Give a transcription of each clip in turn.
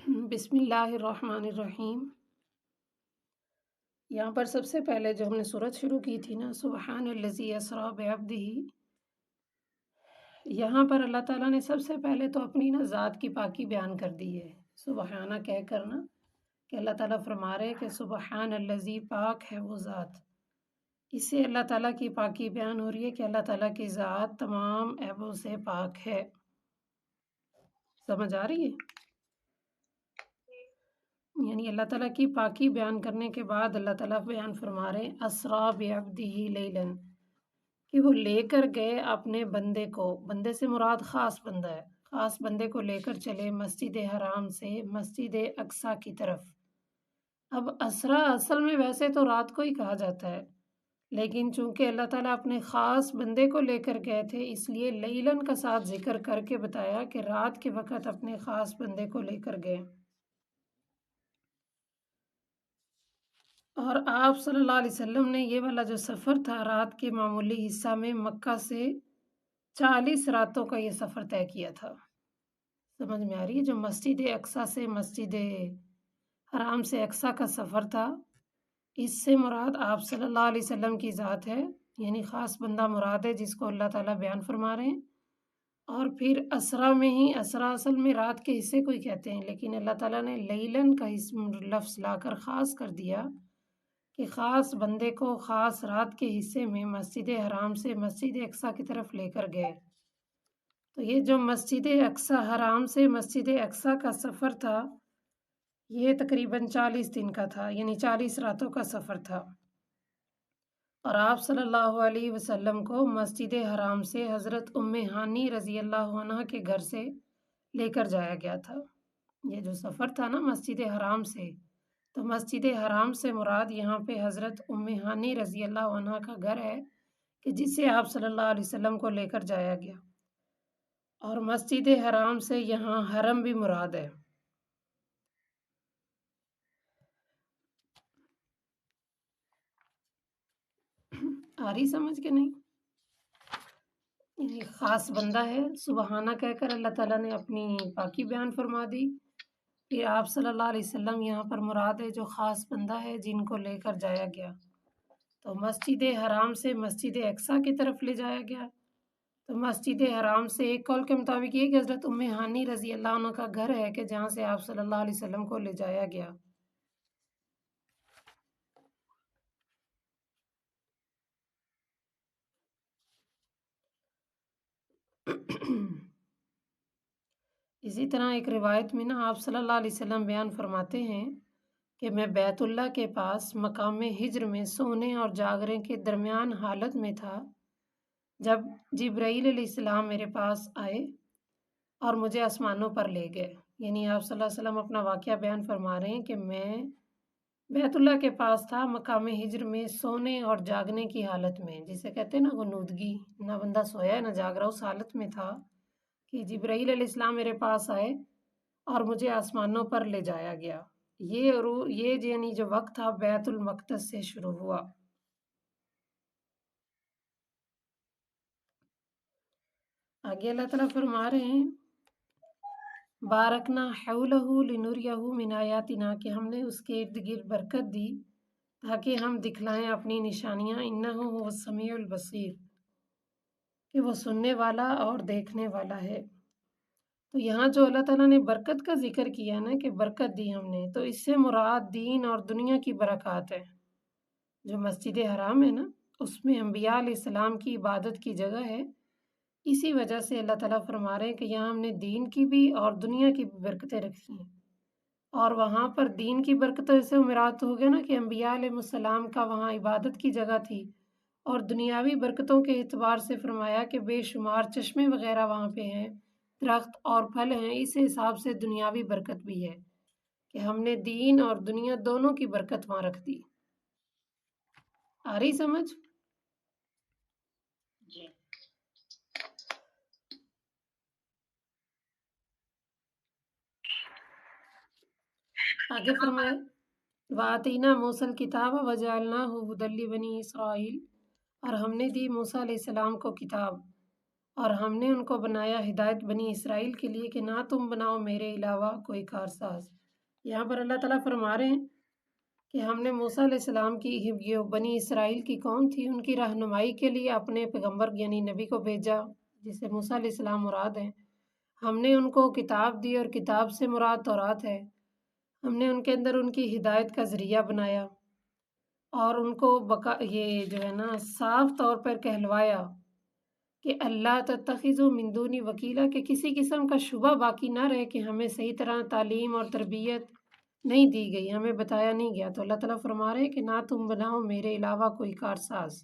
بسم اللہ الرحمن الرحیم۔ یہاں پر سب سے پہلے جو ہم نے سورت شروع کی تھی نا، سبحان الذی اسریٰ بعبدہ، یہاں پر اللہ تعالیٰ نے سب سے پہلے تو اپنی ذات کی پاکی بیان کر دی ہے، سبحانہ کہہ کر کہ اللہ تعالیٰ فرما رہے کہ سبحان الذی، پاک ہے وہ ذات۔ اس سے اللہ تعالیٰ کی پاکی بیان ہو رہی ہے کہ اللہ تعالیٰ کی ذات تمام عیبوں سے پاک ہے۔ سمجھ آ رہی ہے؟ یعنی اللہ تعالیٰ کی پاکی بیان کرنے کے بعد اللہ تعالیٰ بیان فرما رہے اسریٰ بعبدہ لیلاً، کہ وہ لے کر گئے اپنے بندے کو، بندے سے مراد خاص بندہ ہے، خاص بندے کو لے کر چلے مسجد حرام سے مسجد اقصیٰ کی طرف۔ اب اسریٰ اصل میں ویسے تو رات کو ہی کہا جاتا ہے، لیکن چونکہ اللہ تعالیٰ اپنے خاص بندے کو لے کر گئے تھے، اس لیے لیلاً کا ساتھ ذکر کر کے بتایا کہ رات کے وقت اپنے خاص بندے کو لے کر گئے۔ اور آپ صلی اللہ علیہ وسلم نے یہ والا جو سفر تھا رات کے معمولی حصہ میں، مکہ سے 40 راتوں کا یہ سفر طے کیا تھا۔ سمجھ میں آ رہی ہے؟ جو مسجد اقصیٰ سے مسجد حرام سے اقصیٰ کا سفر تھا، اس سے مراد آپ صلی اللہ علیہ وسلم کی ذات ہے، یعنی خاص بندہ مراد ہے جس کو اللہ تعالیٰ بیان فرما رہے ہیں۔ اور پھر اسریٰ میں ہی، اسریٰ اصل میں رات کے حصے کو ہی کہتے ہیں، لیکن اللہ تعالیٰ نے لیلاً کا لفظ لا کر خاص کر دیا کہ خاص بندے کو خاص رات کے حصے میں مسجد حرام سے مسجد اقصیٰ کی طرف لے کر گئے۔ تو یہ جو مسجد اقصیٰ، حرام سے مسجد اقصیٰ کا سفر تھا، یہ تقریباً 40 دن کا تھا، یعنی 40 راتوں کا سفر تھا۔ اور آپ صلی اللہ علیہ وسلم کو مسجد حرام سے حضرت ام ہانی رضی اللہ عنہ کے گھر سے لے کر جایا گیا تھا۔ یہ جو سفر تھا نا مسجد حرام سے، تو مسجد حرام سے مراد یہاں پہ حضرت ام ہانی رضی اللہ عنہ کا گھر ہے کہ جس سے آپ صلی اللہ علیہ وسلم کو لے کر جایا گیا۔ اور مسجد حرام سے یہاں حرم بھی مراد ہے۔ آ رہی سمجھ کے نہیں؟ یہ خاص بندہ ہے، سبحانہ کہہ کر اللہ تعالیٰ نے اپنی پاکی بیان فرما دی۔ پھر آپ صلی اللہ علیہ وسلم یہاں پر مراد ہے جو خاص بندہ ہے جن کو لے کر جایا گیا۔ تو مسجد حرام سے مسجد اقصیٰ کی طرف لے جایا گیا۔ تو مسجد حرام سے ایک قول کے مطابق یہ کہ حضرت ام ہانی رضی اللہ عنہ کا گھر ہے کہ جہاں سے آپ صلی اللہ علیہ وسلم کو لے جایا گیا۔ اسی طرح ایک روایت میں آپ صلی اللہ علیہ وسلم بیان فرماتے ہیں کہ میں بیت اللہ کے پاس مقام ہجر میں سونے اور جاگنے کے درمیان حالت میں تھا جب جبرائیل علیہ السلام میرے پاس آئے اور مجھے آسمانوں پر لے گئے۔ یعنی آپ صلی اللہ علیہ وسلم اپنا واقعہ بیان فرما رہے ہیں کہ میں بیت اللہ کے پاس تھا مقام ہجر میں سونے اور جاگنے کی حالت میں، جسے کہتے ہیں نا غنودگی، نہ بندہ سویا ہے نہ جاگ رہا، اس حالت میں تھا کہ جبرائیل علیہ السلام میرے پاس آئے اور مجھے آسمانوں پر لے جایا گیا۔ یہ یعنی جو وقت تھا بیت المقدس سے شروع ہوا۔ آگے اللہ تعالیٰ فرما رہے ہیں بارکنا حولہ لنریہ من آیاتنا، کہ ہم نے اس کے ارد گرد برکت دی تاکہ ہم دکھلائیں اپنی نشانیاں، انہ هو السمیع البصیر، کہ وہ سننے والا اور دیکھنے والا ہے۔ تو یہاں جو اللہ تعالیٰ نے برکت کا ذکر کیا نا کہ برکت دی ہم نے، تو اس سے مراد دین اور دنیا کی برکات ہے۔ جو مسجد حرام ہے نا، اس میں انبیاء علیہ السلام کی عبادت کی جگہ ہے، اسی وجہ سے اللہ تعالیٰ فرما رہے ہیں کہ یہاں ہم نے دین کی بھی اور دنیا کی بھی برکتیں رکھی ہیں۔ اور وہاں پر دین کی برکتوں سے مراد ہو گیا نا کہ انبیاء علیہ السلام کا وہاں عبادت کی جگہ تھی، اور دنیاوی برکتوں کے اعتبار سے فرمایا کہ بے شمار چشمے وغیرہ وہاں پہ ہیں، درخت اور پھل ہیں، اس حساب سے دنیاوی برکت بھی ہے کہ ہم نے دین اور دنیا دونوں کی برکت وہاں رکھ دی۔ آ رہی سمجھ؟ جی۔ آگے فرمایا وَآتَيْنَا مُوسَى الْكِتَابَ وَجَعَلْنَاهُ هُدًى لِبَنِي إِسْرَائِيلَ، اور ہم نے دی موسیٰ علیہ السلام کو کتاب اور ہم نے ان کو بنایا ہدایت بنی اسرائیل کے لیے کہ نہ تم بناؤ میرے علاوہ کوئی کارساز۔ یہاں پر اللہ تعالیٰ فرما رہے ہیں کہ ہم نے موسیٰ علیہ السلام کی یہ بنی اسرائیل کی قوم تھی، ان کی رہنمائی کے لیے اپنے پیغمبر یعنی نبی کو بھیجا، جسے موسیٰ علیہ السلام مراد ہیں۔ ہم نے ان کو کتاب دی اور کتاب سے مراد تورات ہے۔ ہم نے ان کے اندر ان کی ہدایت کا ذریعہ بنایا اور ان کو یہ جو ہے نا صاف طور پر کہلوایا کہ اللہ تتخذوا من دونی وکیلا، کہ کسی قسم کا شبہ باقی نہ رہے کہ ہمیں صحیح طرح تعلیم اور تربیت نہیں دی گئی، ہمیں بتایا نہیں گیا۔ تو اللہ تعالیٰ فرما رہے ہیں کہ نہ تم بناؤ میرے علاوہ کوئی کارساز۔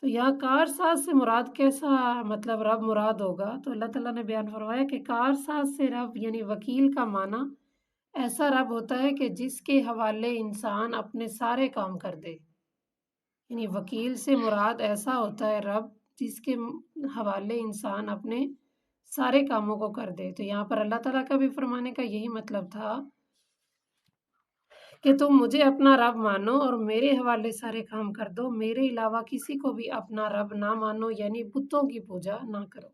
تو یہاں کارساز سے مراد کیسا مطلب رب مراد ہوگا؟ تو اللہ تعالیٰ نے بیان فرمایا کہ کارساز سے رب یعنی وکیل کا معنی ایسا رب ہوتا ہے کہ جس کے حوالے انسان اپنے سارے کام کر دے، یعنی وکیل سے مراد ایسا ہوتا ہے رب جس کے حوالے انسان اپنے سارے کاموں کو کر دے۔ تو یہاں پر اللہ تعالیٰ کا بھی فرمانے کا یہی مطلب تھا کہ تم مجھے اپنا رب مانو اور میرے حوالے سارے کام کر دو، میرے علاوہ کسی کو بھی اپنا رب نہ مانو، یعنی بتوں کی پوجا نہ کرو۔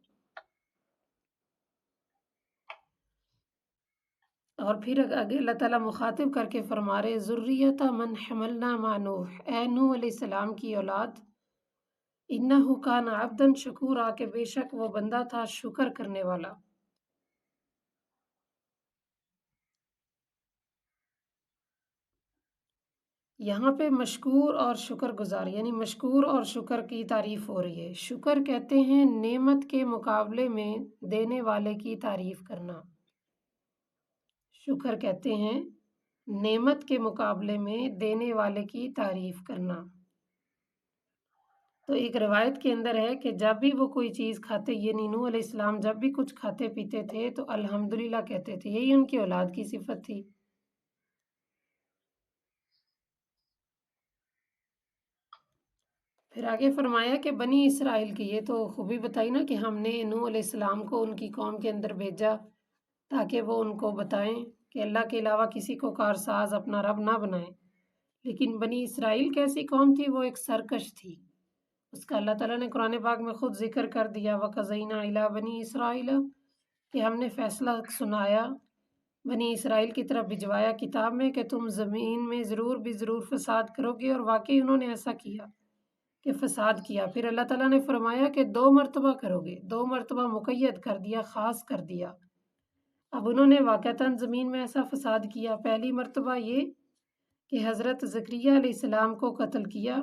اور پھر آگے اللہ تعالیٰ مخاطب کر کے فرما رہے ذریۃ من حملنا مع نوح، اے نوح علیہ السلام کی اولاد، انہ کان عبدا شکورا، کہ بے شک وہ بندہ تھا شکر کرنے والا۔ یہاں پہ مشکور اور شکر گزار یعنی مشکور اور شکر کی تعریف ہو رہی ہے۔ شکر کہتے ہیں نعمت کے مقابلے میں دینے والے کی تعریف کرنا۔ شکر کہتے ہیں نعمت کے مقابلے میں دینے والے کی تعریف کرنا۔ تو ایک روایت کے اندر ہے کہ جب بھی وہ کوئی چیز کھاتے، یعنی نوح علیہ السلام جب بھی کچھ کھاتے پیتے تھے تو الحمدللہ کہتے تھے، یہی ان کی اولاد کی صفت تھی۔ پھر آگے فرمایا کہ بنی اسرائیل کی یہ تو خوبی بتائی نا کہ ہم نے نوح علیہ السلام کو ان کی قوم کے اندر بھیجا تاکہ وہ ان کو بتائیں کہ اللہ کے علاوہ کسی کو کارساز اپنا رب نہ بنائیں۔ لیکن بنی اسرائیل کیسی قوم تھی؟ وہ ایک سرکش تھی۔ اس کا اللہ تعالیٰ نے قرآن پاک میں خود ذکر کر دیا، وَقَضَيْنَا إِلَىٰ بَنِي إِسْرَائِيلَ، کہ ہم نے فیصلہ سنایا بنی اسرائیل کی طرف بھجوایا کتاب میں کہ تم زمین میں ضرور بھی ضرور فساد کرو گے، اور واقعی انہوں نے ایسا کیا کہ فساد کیا۔ پھر اللہ تعالیٰ نے فرمایا کہ 2 مرتبہ کرو گے، 2 مرتبہ مقید کر دیا، خاص کر دیا۔ اب انہوں نے واقعتاً زمین میں ایسا فساد کیا۔ پہلی مرتبہ یہ کہ حضرت زکریا علیہ السلام کو قتل کیا،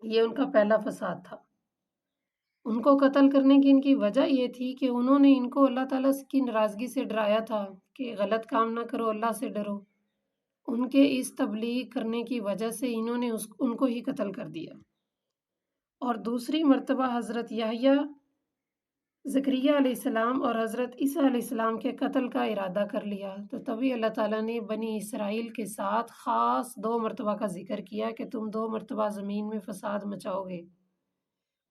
یہ ان کا پہلا فساد تھا۔ ان کو قتل کرنے کی ان کی وجہ یہ تھی کہ انہوں نے ان کو اللہ تعالیٰ کی ناراضگی سے ڈرایا تھا کہ غلط کام نہ کرو، اللہ سے ڈرو۔ ان کے اس تبلیغ کرنے کی وجہ سے انہوں نے ان کو ہی قتل کر دیا۔ اور دوسری مرتبہ حضرت یحییٰ، زکریا علیہ السلام اور حضرت عیسیٰ علیہ السلام کے قتل کا ارادہ کر لیا۔ تو تبھی اللہ تعالیٰ نے بنی اسرائیل کے ساتھ خاص 2 مرتبہ کا ذکر کیا کہ تم 2 مرتبہ زمین میں فساد مچاؤ گے۔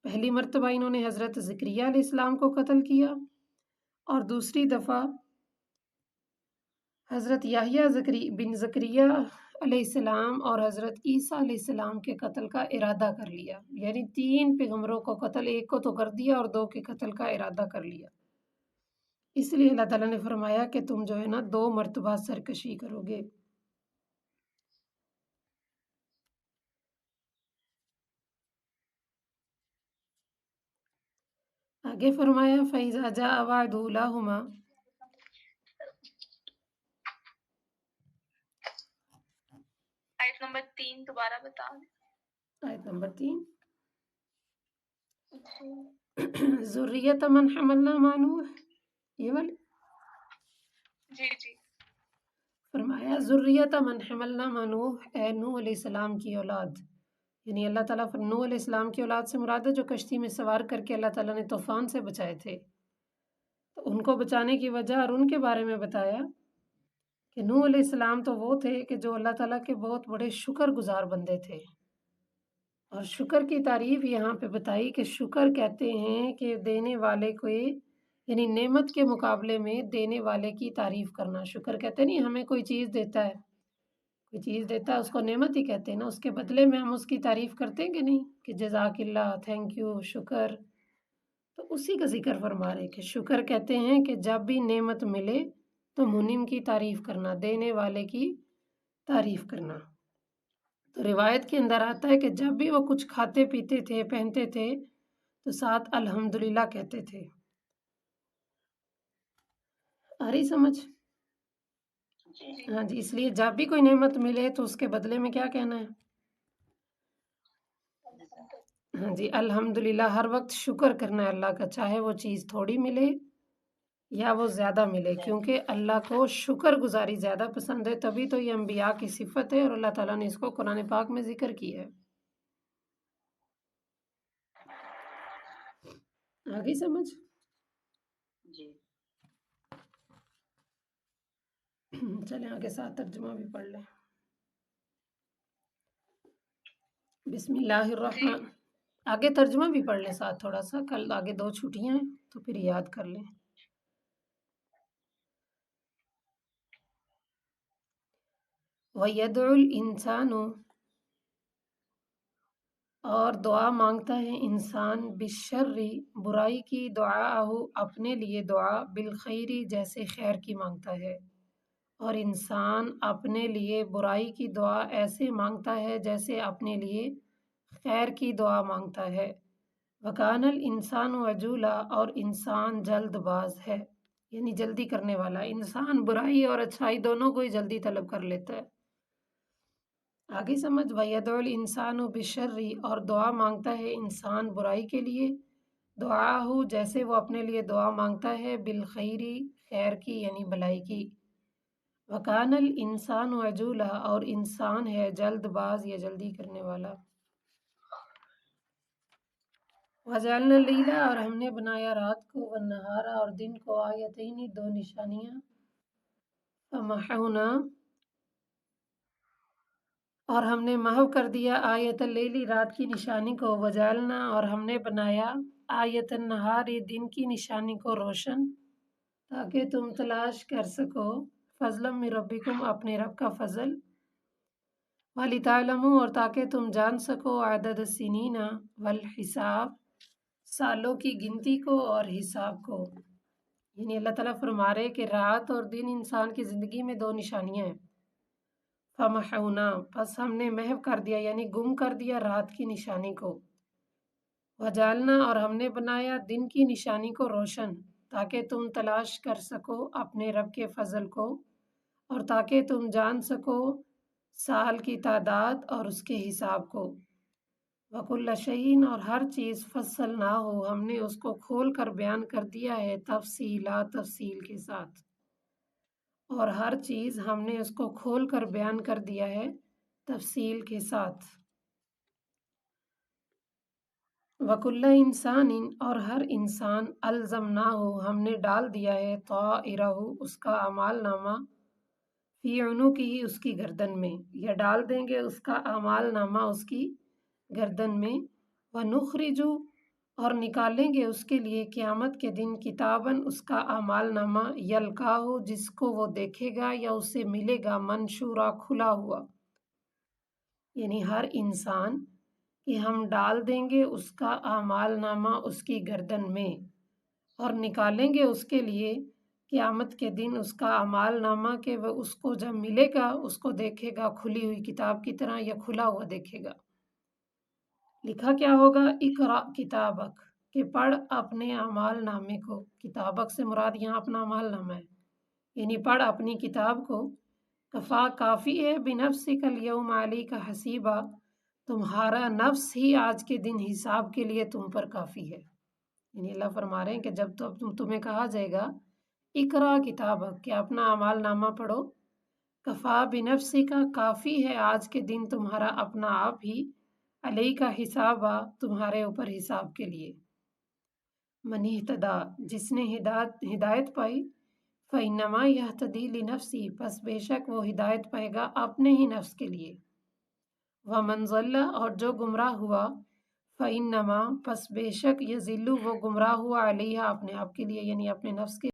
پہلی مرتبہ انہوں نے حضرت زکریا علیہ السلام کو قتل کیا، اور دوسری دفعہ حضرت یحییٰ بن زکریا علیہ السلام اور حضرت عیسیٰ علیہ السلام کے قتل کا ارادہ کر لیا، یعنی 3 پیغمبروں کو قتل، ایک کو تو کر دیا اور 2 کے قتل کا ارادہ کر لیا۔ اس لیے اللہ تعالیٰ نے فرمایا کہ تم جو ہے نا 2 مرتبہ سرکشی کرو گے۔ آگے فرمایا فَإِذَا جَاءَ وَعْدُ أُولَاهُمَا، آیت نمبر 3 دوبارہ بتا دیں۔ آیت نمبر 3 ذریۃ من حملنا مع نوح، یہ والی جی فرمایا ذریۃ من حملنا مع نوح، اے نوح علیہ السلام کی اولاد، یعنی اللہ تعالیٰ نوح علیہ السلام کی اولاد سے مراد ہے جو کشتی میں سوار کر کے اللہ تعالیٰ نے طوفان سے بچائے تھے۔ تو ان کو بچانے کی وجہ اور ان کے بارے میں بتایا کہ نوح علیہ السلام تو وہ تھے کہ جو اللہ تعالیٰ کے بہت بڑے شکر گزار بندے تھے، اور شکر کی تعریف یہاں پہ بتائی کہ شکر کہتے ہیں کہ دینے والے کو، یعنی نعمت کے مقابلے میں دینے والے کی تعریف کرنا۔ شکر کہتے نہیں ہمیں کوئی چیز دیتا ہے، کوئی چیز دیتا ہے اس کو نعمت ہی کہتے ہیں نا، اس کے بدلے میں ہم اس کی تعریف کرتے ہیں کہ نہیں، کہ جزاک اللہ، تھینک یو، شکر، تو اسی کا ذکر فرما رہے کہ شکر کہتے ہیں کہ جب بھی نعمت ملے تو منعم کی تعریف کرنا، دینے والے کی تعریف کرنا۔ تو روایت کے اندر آتا ہے کہ جب بھی وہ کچھ کھاتے پیتے تھے، پہنتے تھے تو ساتھ الحمدللہ کہتے تھے۔ آ رہی سمجھ؟ ہاں جی، اس لیے جب بھی کوئی نعمت ملے تو اس کے بدلے میں کیا کہنا ہے؟ ہاں جی، الحمدللہ، ہر وقت شکر کرنا ہے اللہ کا، چاہے وہ چیز تھوڑی ملے یا وہ زیادہ ملے، کیونکہ اللہ کو شکر گزاری زیادہ پسند ہے، تبھی تو یہ انبیاء کی صفت ہے اور اللہ تعالیٰ نے اس کو قرآن پاک میں ذکر کیا ہے۔ آگے سمجھ؟ جی چلیں آگے ساتھ ترجمہ بھی پڑھ لیں۔ بسم اللہ الرحمن، آگے ترجمہ بھی پڑھ لیں ساتھ تھوڑا سا، کل آگے 2 چھٹیاں ہیں تو پھر یاد کر لیں۔ وَيَدْعُ الْإِنسَانُ، اور دعا مانگتا ہے انسان، بالشر، برائی کی، دعاءہ، اپنے لیے دعا، بالخیر، جیسے خیر کی مانگتا ہے، اور انسان اپنے لیے برائی کی دعا ایسے مانگتا ہے جیسے اپنے لیے خیر کی دعا مانگتا ہے۔ وَكَانَ الْإِنسَانُ عَجُولًا، اور انسان جلد باز ہے، یعنی جلدی کرنے والا۔ انسان برائی اور اچھائی دونوں کو ہی جلدی طلب کر لیتا ہے۔ آگے سمجھ، وَيَدْعُ الْإِنسَانُ بِالشَّرِّ، اور دعا مانگتا ہے انسان برائی کے لیے، دعاءہ، جیسے وہ اپنے لیے دعا مانگتا ہے، بالخیر، خیر کی یعنی بھلائی کی۔ وَكَانَ الْإِنسَانُ عَجُولًا، اور انسان ہے جلد باز یا جلدی کرنے والا۔ وَجَعَلْنَا اللَّيْلَ، اور ہم نے بنایا رات کو، وَالنَّهَارَ، اور دن کو، آیتین، 2 نشانیاں، فَمَحَوْنَا، اور ہم نے محو کر دیا، آیت اللیل، رات کی نشانی کو، وجعلنا، اور ہم نے بنایا، آیت النہار، دن کی نشانی کو روشن، تاکہ تم تلاش کر سکو، فضلا من ربکم، اپنے رب کا فضل، وَلِتَعْلَمُوا، اور تاکہ تم جان سکو، عدد السنین والحساب، سالوں کی گنتی کو اور حساب کو۔ یعنی اللہ تعالیٰ فرما رہے کہ رات اور دن انسان کی زندگی میں 2 نشانیاں ہیں۔ فَمَحَوْنَا، پس ہم نے محو کر دیا یعنی گم کر دیا رات کی نشانی کو، وَجَعَلْنَا، اور ہم نے بنایا دن کی نشانی کو روشن، تاکہ تم تلاش کر سکو اپنے رب کے فضل کو، اور تاکہ تم جان سکو سال کی تعداد اور اس کے حساب کو۔ وَكُلَّ شَيْءٍ، اور ہر چیز، فصلناہ، ہم نے اس کو کھول کر بیان کر دیا ہے، تفصیلا، تفصیل کے ساتھ، اور ہر چیز ہم نے اس کو کھول کر بیان کر دیا ہے تفصیل کے ساتھ۔ وَكُلَّ إِنسَانٍ، اور ہر انسان، أَلْزَمْنَاهُ، ہم نے ڈال دیا ہے، طَائِرَهُ، اس کا اعمال نامہ، فی عُنُقِهِ، اس کی گردن میں، یا ڈال دیں گے اس کا اعمال نامہ اس کی گردن میں، وَنُخْرِجُ، اور نکالیں گے اس کے لیے قیامت کے دن، کتاباً، اس کا اعمال نامہ، یلقاہ، جس کو وہ دیکھے گا یا اسے ملے گا، منشورا، کھلا ہوا، یعنی ہر انسان کہ ہم ڈال دیں گے اس کا اعمال نامہ اس کی گردن میں، اور نکالیں گے اس کے لیے قیامت کے دن اس کا اعمال نامہ، کہ وہ اس کو جب ملے گا اس کو دیکھے گا کھلی ہوئی کتاب کی طرح، یا کھلا ہوا دیکھے گا۔ لکھا کیا ہوگا، اقرأ کتابک، کہ پڑھ اپنے اعمال نامے کو۔ کتابک سے مراد یہاں اپنا اعمال نامہ ہے، یعنی پڑھ اپنی کتاب کو، کفا، کافی ہے، بنفسک الیوم علیک حسیبا، تمہارا نفس ہی آج کے دن حساب کے لیے تم پر کافی ہے۔ یعنی اللہ فرما رہے ہیں کہ جب تمہیں کہا جائے گا اقرا کتابک، کہ اپنا اعمال نامہ پڑھو، کفا بنفسک، کافی ہے آج کے دن تمہارا اپنا آپ ہی، علیک حسابا، تمہارے اوپر حساب کے لیے۔ من اہتدی، جس نے ہدایت پائی، فإنما یہتدی لنفسی، پس بے شک وہ ہدایت پائے گا اپنے ہی نفس کے لیے۔ ومن ضل، اور جو گمراہ ہوا، فإنما، پس بے شک، یضل، وہ گمراہ ہوا، علیہا، اپنے آپ کے لیے، یعنی اپنے نفس کے